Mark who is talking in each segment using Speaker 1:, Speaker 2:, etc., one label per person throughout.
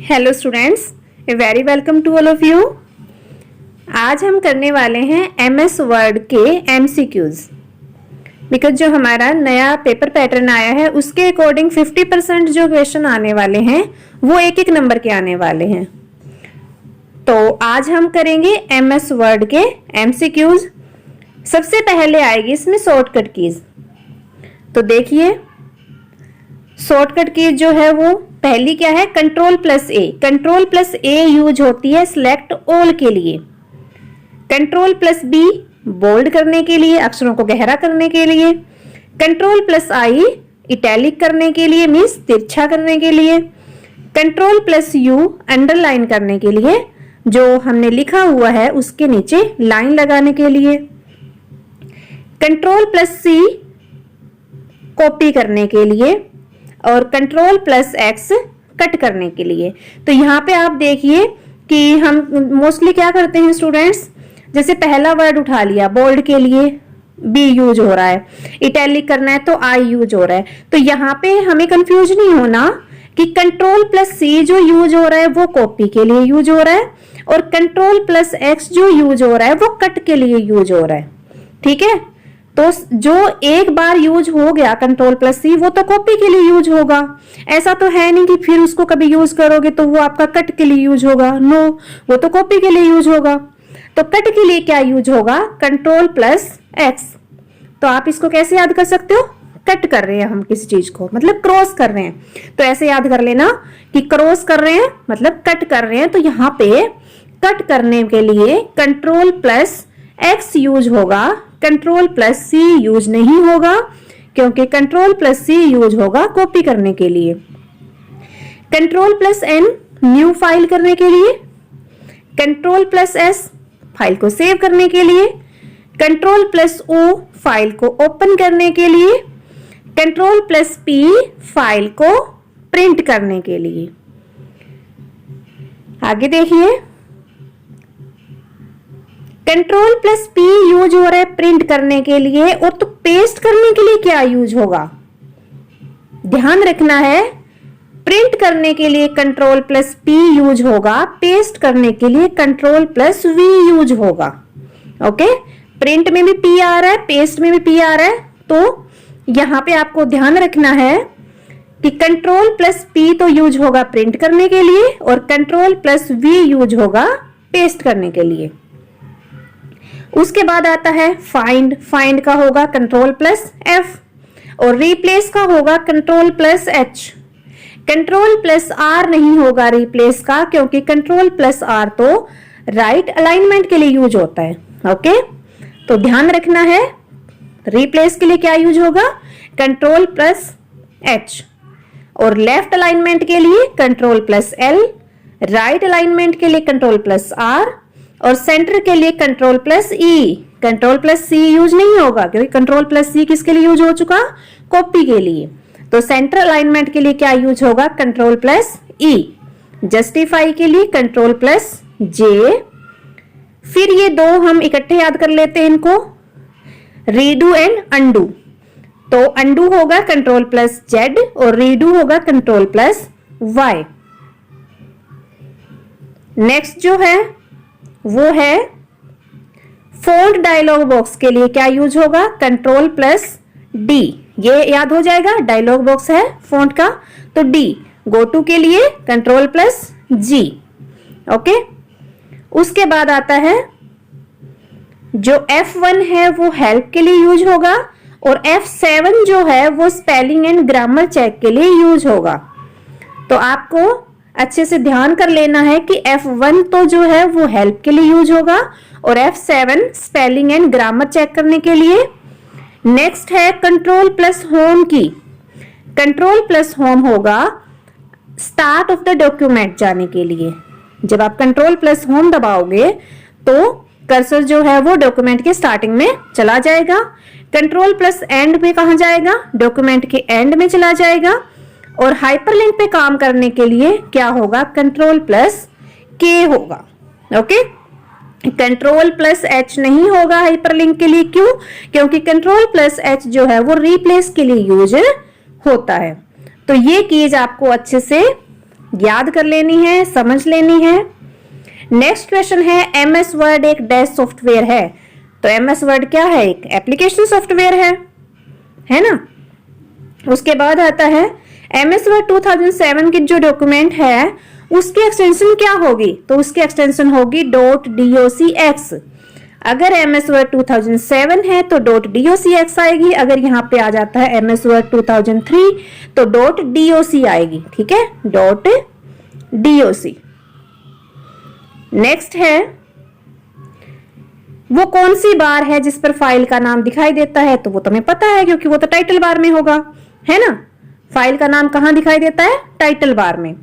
Speaker 1: Hello students, a very welcome to all of you. आज हम करने वाले हैं एमएस वर्ड के एमसीक्यूज। बिकॉज जो हमारा नया पेपर पैटर्न आया है उसके अकॉर्डिंग 50% जो क्वेश्चन आने वाले हैं वो एक एक नंबर के आने वाले हैं। तो आज हम करेंगे एमएस वर्ड के एमसीक्यूज। सबसे पहले आएगी इसमें शॉर्टकट कीज। तो देखिए शॉर्टकट कीज जो है वो पहली क्या है, कंट्रोल प्लस ए। कंट्रोल प्लस ए यूज होती है सिलेक्ट ऑल के लिए। कंट्रोल प्लस बी बोल्ड करने के लिए, अक्षरों को गहरा करने के लिए। कंट्रोल प्लस आई इटैलिक करने के लिए, मीन्स तिरछा करने के लिए। कंट्रोल प्लस यू अंडरलाइन करने के लिए, जो हमने लिखा हुआ है उसके नीचे लाइन लगाने के लिए। कंट्रोल प्लस सी कॉपी करने के लिए और कंट्रोल प्लस एक्स कट करने के लिए। तो यहाँ पे आप देखिए कि हम मोस्टली क्या करते हैं स्टूडेंट्स, जैसे पहला वर्ड उठा लिया, बोल्ड के लिए बी यूज हो रहा है, इटैलिक करना है तो आई यूज हो रहा है। तो यहाँ पे हमें कंफ्यूज नहीं होना कि कंट्रोल प्लस सी जो यूज हो रहा है वो कॉपी के लिए यूज हो रहा है और कंट्रोल प्लस एक्स जो यूज हो रहा है वो कट के लिए यूज हो रहा है। ठीक है, तो जो एक बार यूज हो गया कंट्रोल प्लस सी वो तो कॉपी के लिए यूज होगा। ऐसा तो है नहीं कि फिर उसको कभी यूज करोगे तो वो आपका कट के लिए यूज होगा। नो, वो तो कॉपी के लिए यूज होगा। तो कट के लिए क्या यूज होगा, कंट्रोल प्लस एक्स। तो आप इसको कैसे याद कर सकते हो, कट कर रहे हैं हम किसी चीज को, मतलब क्रॉस कर रहे हैं। तो ऐसे याद कर लेना कि क्रॉस कर रहे हैं मतलब कट कर रहे हैं। तो यहाँ पे कट करने के लिए कंट्रोल प्लस एक्स यूज होगा, कंट्रोल प्लस सी यूज नहीं होगा, क्योंकि कंट्रोल प्लस सी यूज होगा कॉपी करने के लिए। Control plus N new file करने के लिए। कंट्रोल प्लस एस फाइल को सेव करने के लिए। कंट्रोल प्लस ओ फाइल को ओपन करने के लिए। कंट्रोल प्लस पी फाइल को प्रिंट करने के लिए। आगे देखिए, कंट्रोल प्लस पी यूज हो रहा है प्रिंट करने के लिए, और तो पेस्ट करने के लिए क्या यूज होगा, ध्यान रखना है। प्रिंट करने के लिए कंट्रोल प्लस पी यूज होगा, पेस्ट करने के लिए कंट्रोल प्लस वी यूज होगा। ओके, प्रिंट में भी पी आ रहा है, पेस्ट में भी पी आ रहा है। तो यहां पे आपको ध्यान रखना है कि कंट्रोल प्लस पी तो यूज होगा प्रिंट करने के लिए और कंट्रोल प्लस वी यूज होगा पेस्ट करने के लिए। उसके बाद आता है फाइंड। फाइंड का होगा कंट्रोल प्लस एफ और रिप्लेस का होगा control plus H. Control plus R नहीं होगा रिप्लेस का, क्योंकि कंट्रोल प्लस आर तो राइट अलाइनमेंट के लिए यूज होता है। ओके, तो ध्यान रखना है रिप्लेस के लिए क्या यूज होगा, कंट्रोल प्लस एच। और लेफ्ट अलाइनमेंट के लिए control plus L, right alignment के लिए कंट्रोल प्लस आर और सेंटर के लिए कंट्रोल प्लस ई। कंट्रोल प्लस सी यूज नहीं होगा, क्योंकि कंट्रोल प्लस सी किसके लिए यूज हो चुका, कॉपी के लिए। तो सेंटर अलाइनमेंट के लिए क्या यूज होगा, कंट्रोल प्लस ई। जस्टिफाई के लिए कंट्रोल प्लस जे। फिर ये दो हम इकट्ठे याद कर लेते हैं इनको, रीडू एंड अंडू। तो अंडू होगा कंट्रोल प्लस जेड और रीडू होगा कंट्रोल प्लस वाई। नेक्स्ट जो है वो है फोल्ड डायलॉग बॉक्स के लिए क्या यूज होगा, कंट्रोल प्लस डी। ये याद हो जाएगा, डायलॉग बॉक्स है फॉन्ट का तो डी। गो टू के लिए कंट्रोल प्लस जी। ओके, उसके बाद आता है जो F1 है वो हेल्प के लिए यूज होगा और F7 जो है वो स्पेलिंग एंड ग्रामर चेक के लिए यूज होगा। तो आपको अच्छे से ध्यान कर लेना है कि F1 तो जो है वो हेल्प के लिए यूज होगा और F7 spelling and grammar check करने के लिए। नेक्स्ट है कंट्रोल प्लस होम की। कंट्रोल प्लस होम होगा स्टार्ट ऑफ द डॉक्यूमेंट जाने के लिए। जब आप कंट्रोल प्लस होम दबाओगे तो कर्सर जो है वो डॉक्यूमेंट के स्टार्टिंग में चला जाएगा। कंट्रोल प्लस एंड में कहां जाएगा, डॉक्यूमेंट के एंड में चला जाएगा। और हाइपरलिंक पे काम करने के लिए क्या होगा, कंट्रोल प्लस के होगा। ओके, कंट्रोल प्लस एच नहीं होगा हाइपरलिंक के लिए। क्यों, क्योंकि कंट्रोल प्लस एच जो है वो रिप्लेस के लिए यूज होता है। तो ये कीज आपको अच्छे से याद कर लेनी है, समझ लेनी है। नेक्स्ट क्वेश्चन है एमएस वर्ड एक डैश सॉफ्टवेयर है। तो एमएस वर्ड क्या है? एक एप्लीकेशन सॉफ्टवेयर है ना। उसके बाद आता है एमएस वर्ड 2007 की जो डॉक्यूमेंट है उसकी एक्सटेंशन क्या होगी? तो उसकी एक्सटेंशन होगी .docx। अगर एमएस वर्ड 2007 है तो .docx आएगी। अगर यहाँ पे आ जाता है एमएस वर्ड 2003 तो .doc आएगी। ठीक है, .doc। नेक्स्ट है वो कौन सी बार है जिस पर फाइल का नाम दिखाई देता है? तो वो तुम्हें पता है क्योंकि वो तो टाइटल बार में होगा, है ना। फाइल का नाम कहां दिखाई देता है? टाइटल बार में।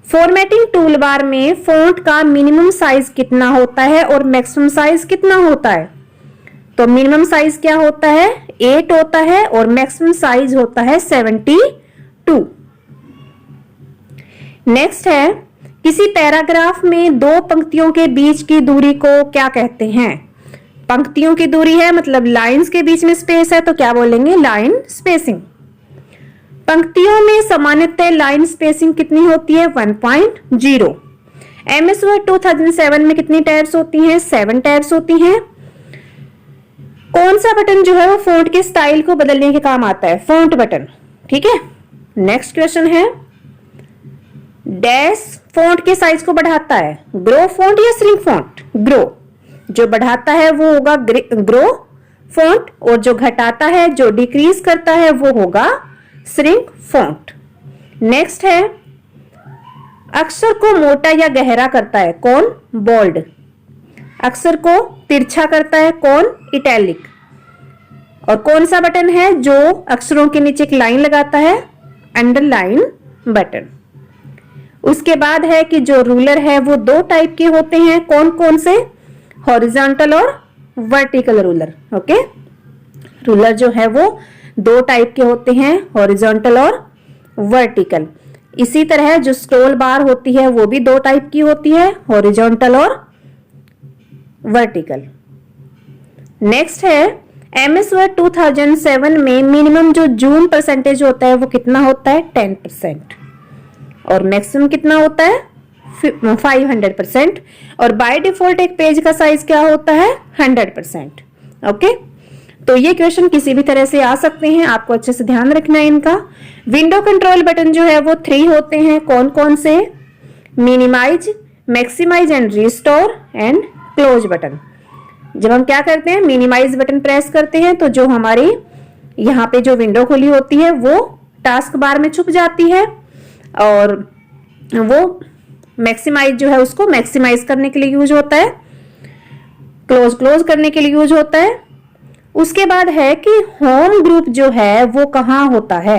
Speaker 1: फॉर्मेटिंग टूल बार में फॉन्ट का मिनिमम साइज कितना होता है और मैक्सिमम साइज कितना होता है? तो मिनिमम साइज क्या होता है? 8 होता है और मैक्सिमम साइज होता है 72। नेक्स्ट है किसी पैराग्राफ में दो पंक्तियों के बीच की दूरी को क्या कहते हैं? पंक्तियों की दूरी है मतलब लाइंस के बीच में स्पेस है तो क्या बोलेंगे? Line spacing. पंक्तियों में सामान्यतः लाइन स्पेसिंग कितनी होती है? 1.0। एमएस वर्ड 2007 में कितनी टैब्स होती हैं? 7 टैब्स होती हैं। कौन सा बटन जो है वो फॉन्ट के स्टाइल को बदलने के काम आता है? Font button. ठीक है। नेक्स्ट क्वेश्चन है डैश फॉन्ट के साइज को बढ़ाता है? ग्रो फॉन्ट या श्रिंक फॉन्ट? ग्रो। जो बढ़ाता है वो होगा ग्रो फॉन्ट और जो घटाता है, जो डिक्रीज करता है वो होगा श्रिंक फॉन्ट। नेक्स्ट है अक्षर को मोटा या गहरा करता है? कौन? बोल्ड। अक्षर को तिरछा करता है? कौन? इटैलिक। और कौन सा बटन है जो अक्षरों के नीचे एक लाइन लगाता है? Underline button. उसके बाद है कि जो रूलर है वो 2 टाइप के होते हैं। कौन कौन से? हॉरिजॉन्टल और वर्टिकल रूलर। ओके, रूलर जो है वो 2 टाइप के होते हैं, हॉरिजॉन्टल और वर्टिकल। इसी तरह जो स्क्रॉल बार होती है वो भी 2 टाइप की होती है, हॉरिजॉन्टल और वर्टिकल। नेक्स्ट है एमएस वर्ड 2007 में मिनिमम जो जूम परसेंटेज होता है वो कितना होता है? 10%। और मैक्सिमम कितना होता है? 500%। और बाय डिफॉल्ट एक पेज का साइज क्या होता है? 100%। ओके, तो ये क्वेश्चन किसी भी तरह से आ सकते हैं, आपको अच्छे से ध्यान रखना है इनका। विंडो कंट्रोल बटन जो है वो 3 होते हैं। कौन कौन से? Minimise, maximise and restore and close button. जब हम क्या करते हैं? मिनिमाइज बटन प्रेस करते हैं तो जो हमारी यहाँ पे जो विंडो खुली होती है वो टास्क बार में छुप जाती है और वो मैक्सिमाइज जो है उसको मैक्सिमाइज करने के लिए यूज होता है, क्लोज करने के लिए यूज होता है। उसके बाद है कि होम ग्रुप जो है वो कहाँ होता है?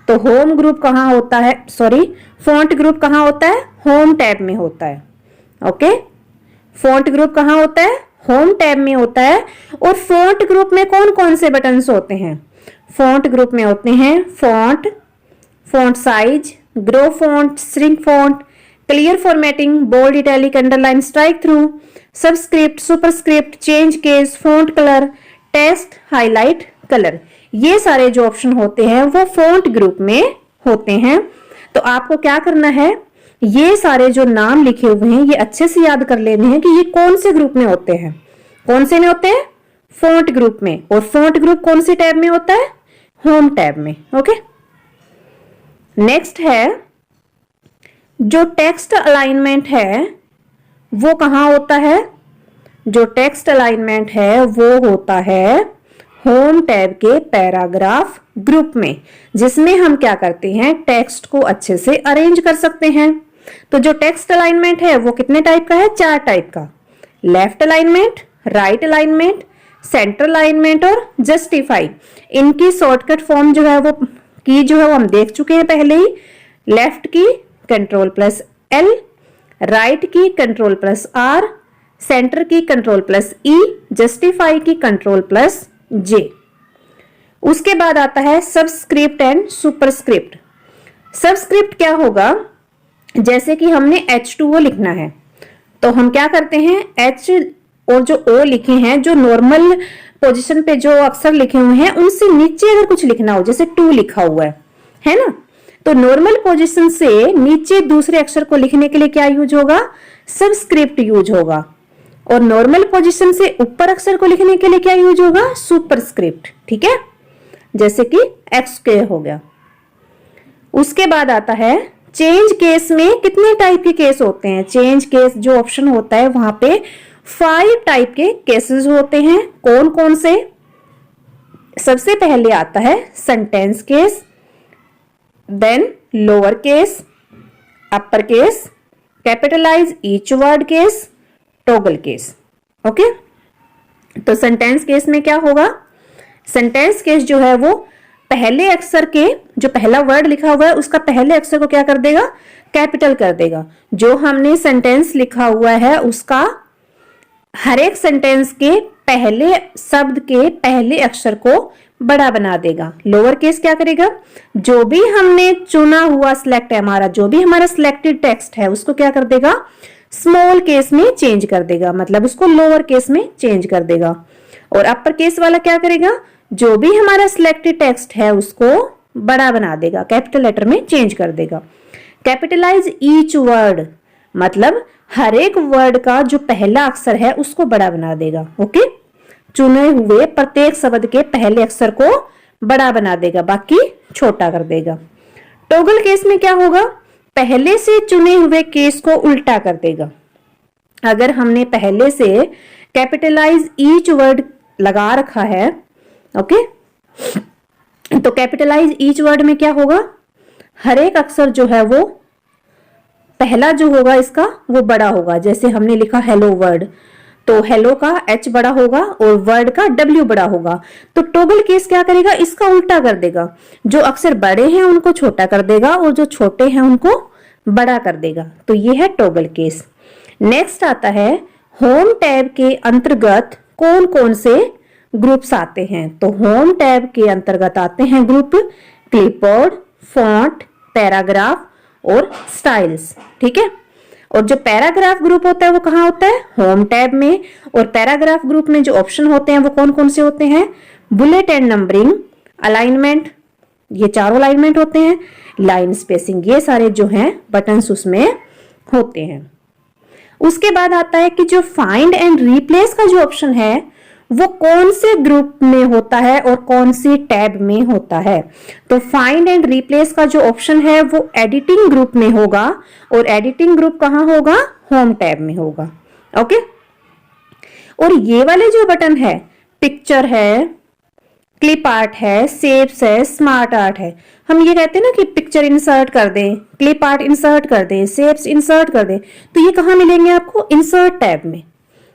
Speaker 1: तो होम ग्रुप कहाँ होता है? फॉन्ट ग्रुप कहाँ होता है? होम टैब में होता है। ओके, फॉन्ट ग्रुप कहाँ होता है? होम टैब में होता है। और फॉन्ट ग्रुप में कौन कौन से बटन्स होते हैं? फॉन्ट ग्रुप में होते हैं font size, grow font, shrink font, clear formatting, bold, italic, underline, strike through, subscript, superscript, change case, font colour, text, highlight, colour. ये सारे जो ऑप्शन होते हैं वो फॉन्ट ग्रुप में होते हैं। तो आपको क्या करना है? ये सारे जो नाम लिखे हुए हैं ये अच्छे से याद कर लेने हैं कि ये कौन से ग्रुप में होते हैं। कौन से में होते हैं? फॉन्ट ग्रुप में। और फॉन्ट ग्रुप कौन सी टैब में होता है? होम टैब में। ओके, नेक्स्ट है जो टेक्स्ट अलाइनमेंट है वो कहाँ होता है? जो टेक्स्ट अलाइनमेंट है वो होता है होम टैब के पैराग्राफ ग्रुप में, जिसमें हम क्या करते हैं? टेक्स्ट को अच्छे से अरेंज कर सकते हैं। तो जो टेक्स्ट अलाइनमेंट है वो कितने टाइप का है? 4 टाइप का। Left alignment, right alignment, centre alignment और जस्टिफाई। इनकी शॉर्टकट फॉर्म जो है वो की जो है वो हम देख चुके हैं पहले ही। लेफ्ट की Ctrl+L, राइट की Ctrl+R, सेंटर की Ctrl+E, जस्टिफाई की Ctrl+J। उसके बाद आता है सबस्क्रिप्ट एंड सुपरस्क्रिप्ट। सबस्क्रिप्ट क्या होगा? जैसे कि हमने H2O लिखना है तो हम क्या करते हैं? H और जो O लिखे हैं, जो नॉर्मल पोजीशन पे जो अक्षर लिखे हुए हैं उनसे नीचे अगर कुछ लिखना हो, जैसे 2 लिखा हुआ है ना, तो नॉर्मल पोजीशन से नीचे दूसरे अक्षर को लिखने के लिए क्या यूज होगा? सबस्क्रिप्ट यूज होगा। और नॉर्मल पोजीशन से ऊपर अक्षर को लिखने के लिए क्या यूज होगा? सुपरस्क्रिप्ट। ठीक है, जैसे कि XK हो गया। उसके बाद आता है चेंज केस में कितने टाइप के केस होते हैं? चेंज केस जो ऑप्शन होता है वहां पे 5 टाइप के केसेस होते हैं। कौन कौन से? सबसे पहले आता है sentence case, then lower case, upper case, capitalise each word case, toggle case. Okay, तो सेंटेंस केस में क्या होगा? सेंटेंस केस जो है वो पहले अक्षर के, जो पहला वर्ड लिखा हुआ है उसका पहले अक्षर को क्या कर देगा? कैपिटल कर देगा। जो हमने सेंटेंस लिखा हुआ है उसका हर एक सेंटेंस के पहले शब्द के पहले अक्षर को बड़ा बना देगा। लोअर केस क्या करेगा? जो भी हमने चुना हुआ सिलेक्ट है हमारा, जो भी हमारा सिलेक्टेड टेक्स्ट है उसको क्या कर देगा? स्मॉल केस में चेंज कर देगा, मतलब उसको लोअर केस में चेंज कर देगा। और अपर केस वाला क्या करेगा? जो भी हमारा सिलेक्टेड टेक्स्ट है उसको बड़ा बना देगा, कैपिटल लेटर में चेंज कर देगा। कैपिटलाइज ईच वर्ड, मतलब हर एक वर्ड का जो पहला अक्षर है उसको बड़ा बना देगा। ओके, चुने हुए प्रत्येक शब्द के पहले अक्षर को बड़ा बना देगा, बाकी छोटा कर देगा। टॉगल केस में क्या होगा? पहले से चुने हुए केस को उल्टा कर देगा। अगर हमने पहले से कैपिटलाइज ईच वर्ड लगा रखा है, ओके, तो कैपिटलाइज ईच वर्ड में क्या होगा? हर एक अक्षर जो है वो पहला जो होगा इसका वो बड़ा होगा। जैसे हमने लिखा हेलो वर्ड, तो हेलो का H बड़ा होगा और वर्ड का W बड़ा होगा। तो टॉगल केस क्या करेगा? इसका उल्टा कर देगा। जो अक्षर बड़े हैं उनको छोटा कर देगा और जो छोटे हैं उनको बड़ा कर देगा। तो ये है टॉगल केस। नेक्स्ट आता है होम टैब के अंतर्गत कौन कौन से ग्रुप्स आते हैं? तो होम टैब के अंतर्गत आते हैं ग्रुप क्लिपबोर्ड, फॉन्ट, पैराग्राफ और स्टाइल्स। ठीक है, और जो पैराग्राफ ग्रुप होता है वो कहाँ होता है? होम टैब में। और पैराग्राफ ग्रुप में जो ऑप्शन होते हैं वो कौन कौन से होते हैं? बुलेट एंड नंबरिंग, अलाइनमेंट, ये चारों अलाइनमेंट होते हैं, लाइन स्पेसिंग, ये सारे जो हैं बटन्स उसमें होते हैं। उसके बाद आता है कि जो फाइंड एंड रिप्लेस का जो ऑप्शन है वो कौन से ग्रुप में होता है और कौन सी टैब में होता है? तो फाइंड एंड रिप्लेस का जो ऑप्शन है वो एडिटिंग ग्रुप में होगा, और एडिटिंग ग्रुप कहाँ होगा? होम टैब में होगा। ओके, और ये वाले जो बटन है, पिक्चर है, क्लिप आर्ट है, शेप्स है, स्मार्ट आर्ट है, हम ये कहते हैं ना कि पिक्चर इंसर्ट कर दें, क्लिप आर्ट इंसर्ट कर दें, शेप्स इंसर्ट कर दें, तो ये कहाँ मिलेंगे आपको? इंसर्ट टैब में।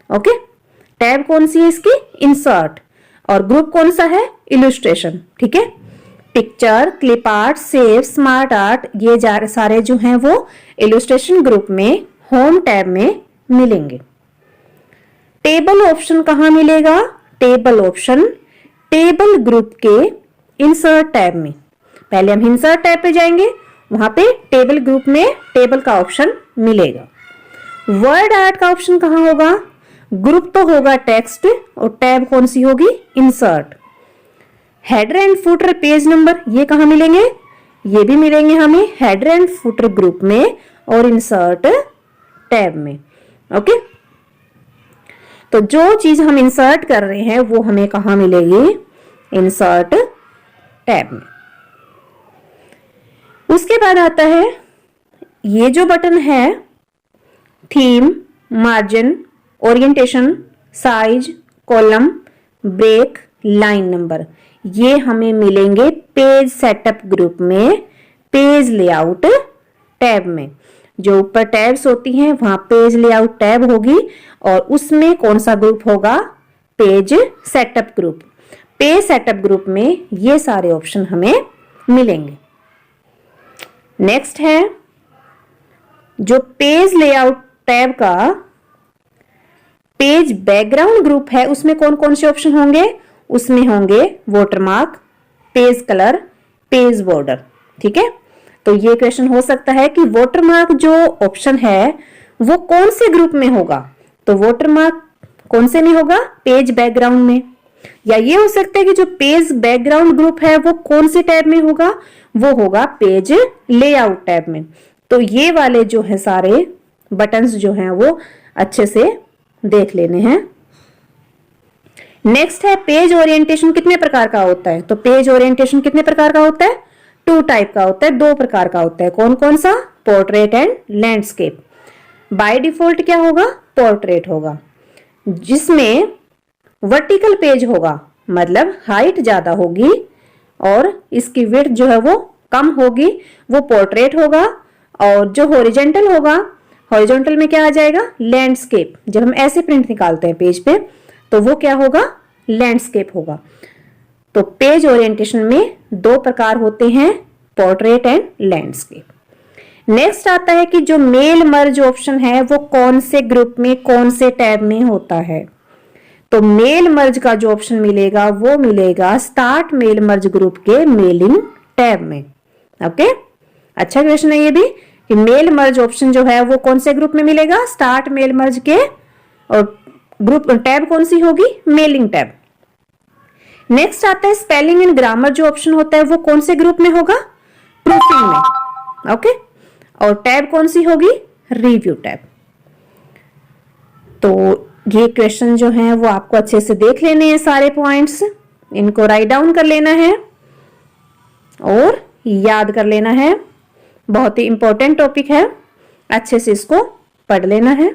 Speaker 1: ओके, टैब कौन सी है इसकी? इंसर्ट। और ग्रुप कौन सा है? इलस्ट्रेशन। ठीक है, picture, clip art, shape, smart art, ये सारे जो हैं वो इलस्ट्रेशन ग्रुप में होम टैब में मिलेंगे। टेबल ऑप्शन कहाँ मिलेगा? टेबल ऑप्शन टेबल ग्रुप के इंसर्ट टैब में। पहले हम इंसर्ट टैब पे जाएंगे, वहां पे टेबल ग्रुप में टेबल का ऑप्शन मिलेगा। वर्ड आर्ट का ऑप्शन कहाँ होगा? ग्रुप तो होगा टेक्स्ट, और टैब कौन सी होगी? Insert. Header and footer, page number, ये कहाँ मिलेंगे? ये भी मिलेंगे हमें हेडर एंड फुटर ग्रुप में और इंसर्ट टैब में। ओके, तो जो चीज हम इंसर्ट कर रहे हैं वो हमें कहाँ मिलेगी? इंसर्ट टैब में। उसके बाद आता है ये जो बटन है, theme, margin, orientation, size, column, break, line number, ये हमें मिलेंगे पेज सेटअप ग्रुप में, पेज लेआउट टैब में। जो ऊपर टैब्स होती हैं वहां पेज लेआउट टैब होगी, और उसमें कौन सा ग्रुप होगा? Page setup group. Page setup group में ये सारे ऑप्शन हमें मिलेंगे। नेक्स्ट है जो पेज लेआउट टैब का पेज बैकग्राउंड ग्रुप है, उसमें कौन कौन से ऑप्शन होंगे? उसमें होंगे watermark, page colour, page border. ठीक है, तो ये क्वेश्चन हो सकता है कि वाटरमार्क जो ऑप्शन है वो कौन से ग्रुप में होगा? तो वाटरमार्क कौन से में होगा? पेज बैकग्राउंड में। या ये हो सकता है कि जो पेज बैकग्राउंड ग्रुप है वो कौन से टैब में होगा, वो होगा पेज लेआउट टैब में। तो ये वाले जो है सारे बटन्स जो हैं वो अच्छे से देख लेने हैं। नेक्स्ट है पेज ओरिएंटेशन कितने प्रकार का होता है। तो पेज ओरिएंटेशन कितने प्रकार का होता है, 2 टाइप का होता है, 2 प्रकार का होता है। कौन कौन सा, portrait and landscape. By default क्या होगा, पोर्ट्रेट होगा, जिसमें वर्टिकल पेज होगा, मतलब हाइट ज्यादा होगी और इसकी विड्थ जो है वो कम होगी, वो पोर्ट्रेट होगा। और जो हॉरिजॉन्टल होगा, हॉरिजॉन्टल में क्या आ जाएगा, लैंडस्केप। जब हम ऐसे प्रिंट निकालते हैं पेज पे तो वो क्या होगा, लैंडस्केप होगा। तो पेज ओरिएंटेशन में 2 प्रकार होते हैं, पोर्ट्रेट एंड लैंडस्केप। नेक्स्ट आता है कि जो मेल मर्ज ऑप्शन है वो कौन से ग्रुप में, कौन से टैब में होता है। तो मेल मर्ज का जो ऑप्शन मिलेगा वो मिलेगा स्टार्ट मेल मर्ज ग्रुप के मेलिंग टैब में। ओके, अच्छा क्वेश्चन है ये भी कि मेल मर्ज ऑप्शन जो है वो कौन से ग्रुप में मिलेगा, स्टार्ट मेल मर्ज के, और ग्रुप टैब कौन सी होगी, मेलिंग टैब। नेक्स्ट आता है स्पेलिंग एंड ग्रामर जो ऑप्शन होता है वो कौन से ग्रुप में होगा, प्रूफिंग में। ओके, और टैब कौन सी होगी, रिव्यू टैब। तो ये क्वेश्चन जो है वो आपको अच्छे से देख लेने हैं, सारे पॉइंट्स इनको राइट डाउन कर लेना है और याद कर लेना है। बहुत ही इंपॉर्टेंट टॉपिक है, अच्छे से इसको पढ़ लेना है।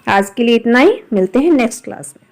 Speaker 1: आज के लिए इतना ही, मिलते हैं नेक्स्ट क्लास में।